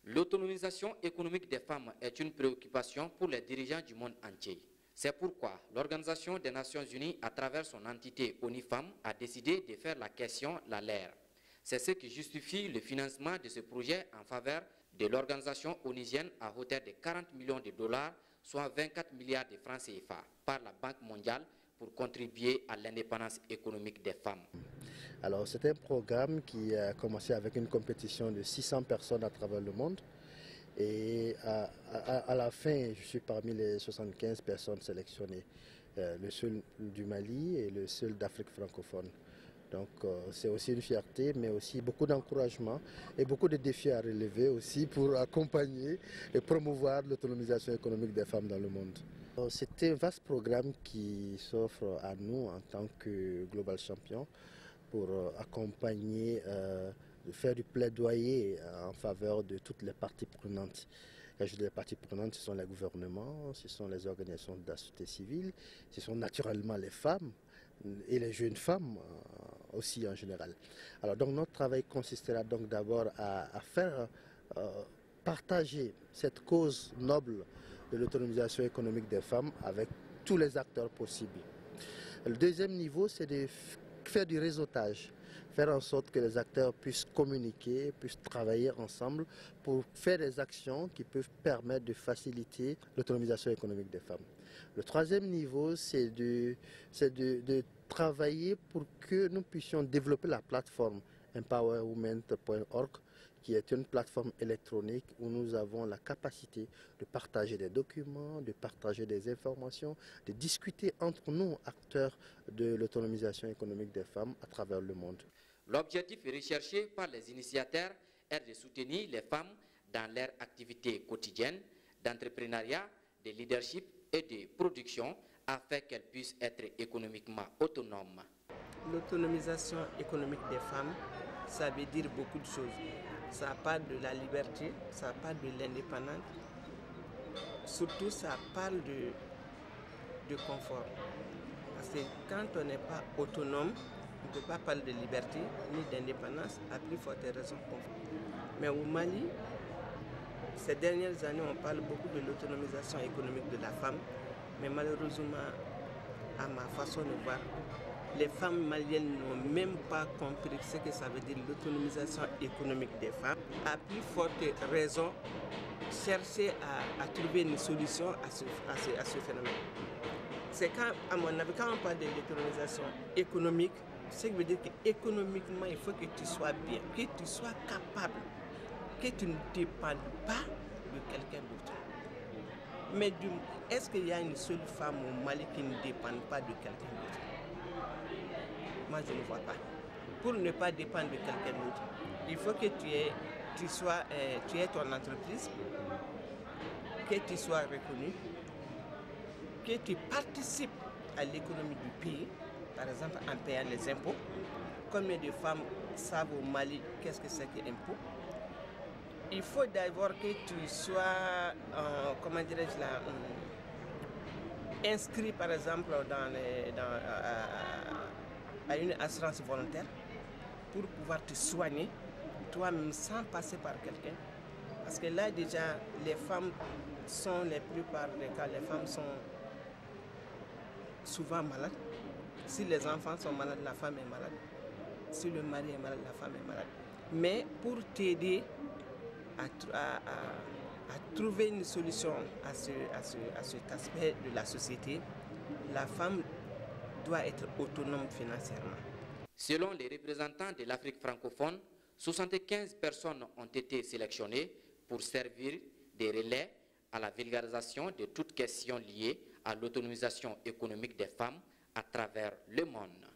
L'autonomisation économique des femmes est une préoccupation pour les dirigeants du monde entier. C'est pourquoi l'Organisation des Nations Unies, à travers son entité ONU Femmes, a décidé de faire la question la leur. C'est ce qui justifie le financement de ce projet en faveur de l'organisation onusienne à hauteur de 40 millions de dollars, soit 24 milliards de francs CFA, par la Banque mondiale pour contribuer à l'indépendance économique des femmes. Alors c'est un programme qui a commencé avec une compétition de 600 personnes à travers le monde. Et à la fin, je suis parmi les 75 personnes sélectionnées, le seul du Mali et le seul d'Afrique francophone. Donc c'est aussi une fierté, mais aussi beaucoup d'encouragement et beaucoup de défis à relever aussi pour accompagner et promouvoir l'autonomisation économique des femmes dans le monde. C'est un vaste programme qui s'offre à nous en tant que Global Champion pour accompagner, faire du plaidoyer en faveur de toutes les parties prenantes. Quand je dis les parties prenantes, ce sont les gouvernements, ce sont les organisations de la société civile, ce sont naturellement les femmes et les jeunes femmes aussi en général. Alors donc notre travail consistera donc d'abord à faire partager cette cause noble de l'autonomisation économique des femmes avec tous les acteurs possibles. Le deuxième niveau, c'est de faire du réseautage, faire en sorte que les acteurs puissent communiquer, puissent travailler ensemble pour faire des actions qui peuvent permettre de faciliter l'autonomisation économique des femmes. Le troisième niveau, c'est de travailler pour que nous puissions développer la plateforme empowerwomen.org, qui est une plateforme électronique où nous avons la capacité de partager des documents, de partager des informations, de discuter entre nous, acteurs de l'autonomisation économique des femmes à travers le monde. L'objectif recherché par les initiateurs est de soutenir les femmes dans leurs activités quotidiennes, d'entrepreneuriat, de leadership et de production afin qu'elles puissent être économiquement autonomes. L'autonomisation économique des femmes, ça veut dire beaucoup de choses. Ça parle de la liberté, ça parle de l'indépendance, surtout ça parle de confort. Parce que quand on n'est pas autonome, on ne peut pas parler de liberté ni d'indépendance, à plus forte raison confort. Mais au Mali, ces dernières années, on parle beaucoup de l'autonomisation économique de la femme, mais malheureusement, à ma façon de voir, les femmes maliennes n'ont même pas compris ce que ça veut dire l'autonomisation économique des femmes. À plus forte raison, chercher à trouver une solution à ce phénomène. C'est quand, à mon avis, quand on parle de l'autonomisation économique, ce qui veut dire qu'économiquement, il faut que tu sois bien, que tu sois capable, que tu ne dépendes pas de quelqu'un d'autre. Mais est-ce qu'il y a une seule femme au Mali qui ne dépend pas de quelqu'un d'autre? Moi, je ne vois pas. Pour ne pas dépendre de quelqu'un d'autre, il faut que tu aies ton entreprise, que tu sois reconnu, que tu participes à l'économie du pays, par exemple en payant les impôts. Combien de femmes savent au Mali qu'est-ce que c'est que l'impôt? Il faut d'abord que tu sois, comment dirais-je là, inscrit par exemple à une assurance volontaire pour pouvoir te soigner toi-même sans passer par quelqu'un. Parce que là déjà, les femmes sont, la plupart des cas, les femmes sont souvent malades. Si les enfants sont malades, la femme est malade. Si le mari est malade, la femme est malade. Mais pour t'aider à trouver une solution à cet aspect de la société, la femme doit être autonome financièrement. Selon les représentants de l'Afrique francophone, 75 personnes ont été sélectionnées pour servir des relais à la vulgarisation de toutes questions liées à l'autonomisation économique des femmes à travers le monde.